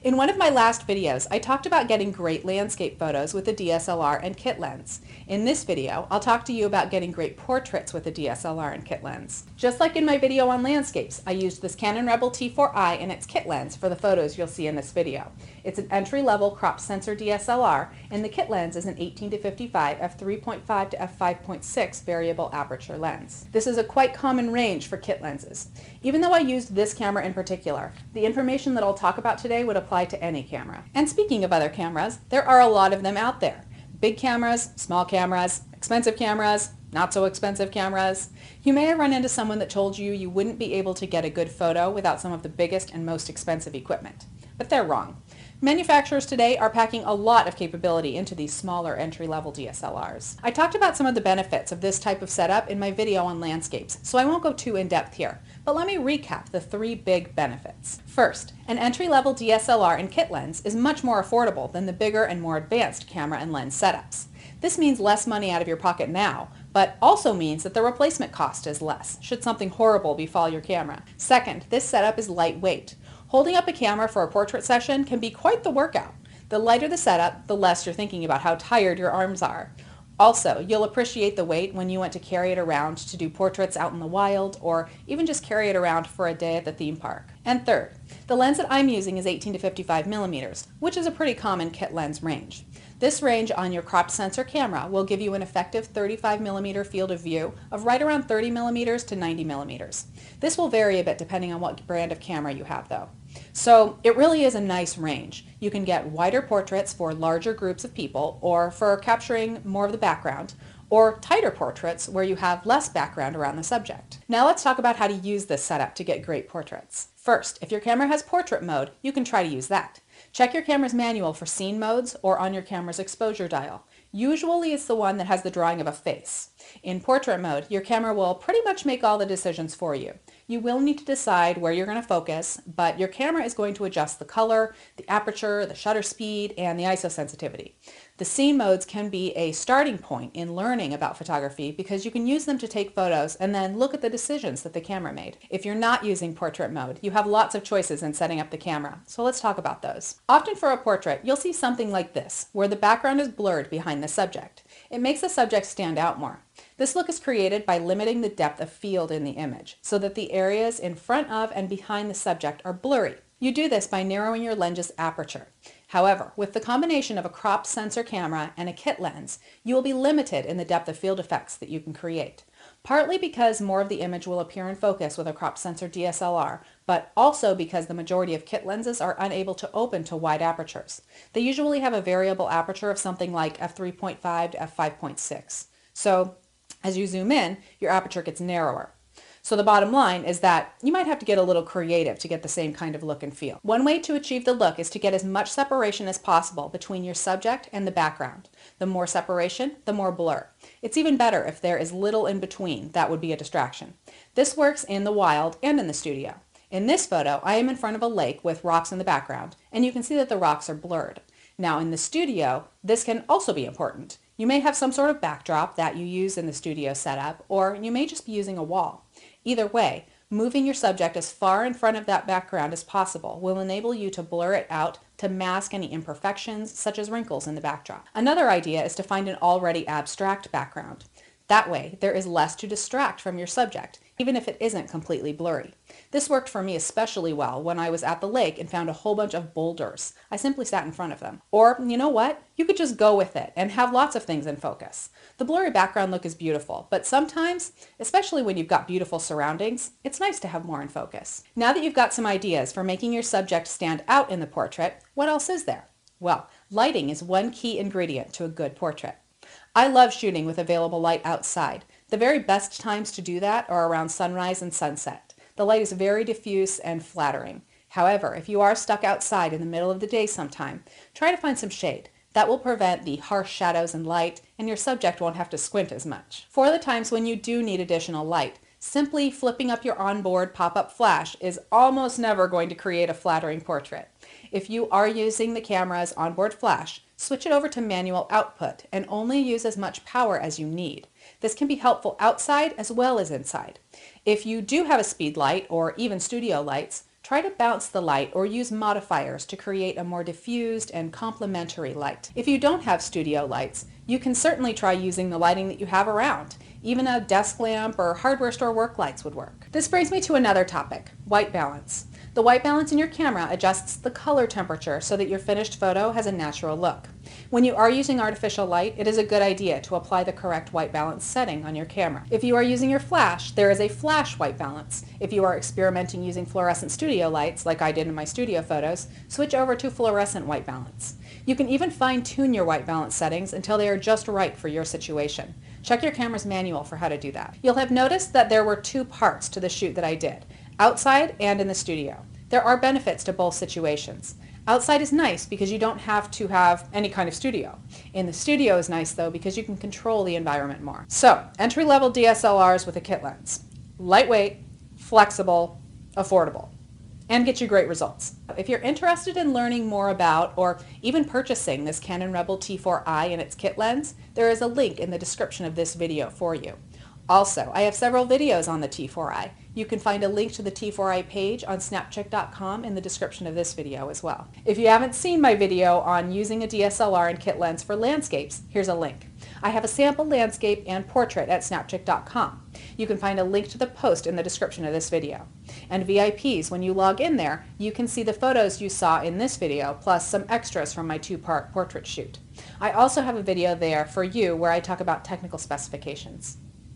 In one of my last videos, I talked about getting great landscape photos with a DSLR and kit lens. In this video, I'll talk to you about getting great portraits with a DSLR and kit lens. Just like in my video on landscapes, I used this Canon Rebel T4i and its kit lens for the photos you'll see in this video. It's an entry-level crop sensor DSLR, and the kit lens is an 18-55 f3.5 to f5.6 variable aperture lens. This is a quite common range for kit lenses. Even though I used this camera in particular, the information that I'll talk about today would apply to any camera. And speaking of other cameras, there are a lot of them out there. Big cameras, small cameras, expensive cameras, not so expensive cameras. You may have run into someone that told you you wouldn't be able to get a good photo without some of the biggest and most expensive equipment. But they're wrong. Manufacturers today are packing a lot of capability into these smaller entry-level DSLRs. I talked about some of the benefits of this type of setup in my video on landscapes, so I won't go too in-depth here, but let me recap the three big benefits. First, an entry-level DSLR and kit lens is much more affordable than the bigger and more advanced camera and lens setups. This means less money out of your pocket now, but also means that the replacement cost is less, should something horrible befall your camera. Second, this setup is lightweight. Holding up a camera for a portrait session can be quite the workout. The lighter the setup, the less you're thinking about how tired your arms are. Also, you'll appreciate the weight when you want to carry it around to do portraits out in the wild, or even just carry it around for a day at the theme park. And third, the lens that I'm using is 18-55 millimeters, which is a pretty common kit lens range. This range on your cropped sensor camera will give you an effective 35 millimeter field of view of right around 30 millimeters to 90 millimeters. This will vary a bit depending on what brand of camera you have though. So it really is a nice range. You can get wider portraits for larger groups of people or for capturing more of the background, or tighter portraits where you have less background around the subject. Now let's talk about how to use this setup to get great portraits. First, if your camera has portrait mode, you can try to use that. Check your camera's manual for scene modes or on your camera's exposure dial. Usually it's the one that has the drawing of a face. In portrait mode, your camera will pretty much make all the decisions for you. You will need to decide where you're going to focus, but your camera is going to adjust the color, the aperture, the shutter speed, and the ISO sensitivity. The scene modes can be a starting point in learning about photography because you can use them to take photos and then look at the decisions that the camera made. If you're not using portrait mode, you have lots of choices in setting up the camera, so let's talk about those. Often for a portrait, you'll see something like this, where the background is blurred behind the subject. It makes the subject stand out more. This look is created by limiting the depth of field in the image so that the areas in front of and behind the subject are blurry. You do this by narrowing your lens's aperture. However, with the combination of a cropped sensor camera and a kit lens, you will be limited in the depth of field effects that you can create. Partly because more of the image will appear in focus with a cropped sensor DSLR, but also because the majority of kit lenses are unable to open to wide apertures. They usually have a variable aperture of something like f3.5 to f5.6. So as you zoom in, your aperture gets narrower. So the bottom line is that you might have to get a little creative to get the same kind of look and feel. One way to achieve the look is to get as much separation as possible between your subject and the background. The more separation, the more blur. It's even better if there is little in between. That would be a distraction. This works in the wild and in the studio. In this photo, I am in front of a lake with rocks in the background, and you can see that the rocks are blurred. Now in the studio, this can also be important. You may have some sort of backdrop that you use in the studio setup, or you may just be using a wall. Either way, moving your subject as far in front of that background as possible will enable you to blur it out to mask any imperfections, such as wrinkles in the backdrop. Another idea is to find an already abstract background. That way, there is less to distract from your subject, even if it isn't completely blurry. This worked for me especially well when I was at the lake and found a whole bunch of boulders. I simply sat in front of them. Or, you know what? You could just go with it and have lots of things in focus. The blurry background look is beautiful, but sometimes, especially when you've got beautiful surroundings, it's nice to have more in focus. Now that you've got some ideas for making your subject stand out in the portrait, what else is there? Well, lighting is one key ingredient to a good portrait. I love shooting with available light outside. The very best times to do that are around sunrise and sunset. The light is very diffuse and flattering. However, if you are stuck outside in the middle of the day sometime, try to find some shade. That will prevent the harsh shadows and light, and your subject won't have to squint as much. For the times when you do need additional light, simply flipping up your onboard pop-up flash is almost never going to create a flattering portrait. If you are using the camera's onboard flash, switch it over to manual output and only use as much power as you need. This can be helpful outside as well as inside. If you do have a speed light or even studio lights, Try to bounce the light or use modifiers to create a more diffused and complementary light. If you don't have studio lights, you can certainly try using the lighting that you have around. Even a desk lamp or hardware store work lights would work. This brings me to another topic, white balance. The white balance in your camera adjusts the color temperature so that your finished photo has a natural look. When you are using artificial light, it is a good idea to apply the correct white balance setting on your camera. If you are using your flash, there is a flash white balance. If you are experimenting using fluorescent studio lights, like I did in my studio photos, switch over to fluorescent white balance. You can even fine-tune your white balance settings until they are just right for your situation. Check your camera's manual for how to do that. You'll have noticed that there were two parts to the shoot that I did, outside and in the studio. There are benefits to both situations. Outside is nice because you don't have to have any kind of studio. In the studio is nice though because you can control the environment more. So, entry-level DSLRs with a kit lens. Lightweight, flexible, affordable, and get you great results. If you're interested in learning more about or even purchasing this Canon Rebel T4i and its kit lens, there is a link in the description of this video for you. Also, I have several videos on the T4i. You can find a link to the T4i page on snapchick.com in the description of this video as well. If you haven't seen my video on using a DSLR and kit lens for landscapes, here's a link. I have a sample landscape and portrait at snapchick.com. You can find a link to the post in the description of this video. And VIPs, when you log in there, you can see the photos you saw in this video, plus some extras from my two-part portrait shoot. I also have a video there for you where I talk about technical specifications.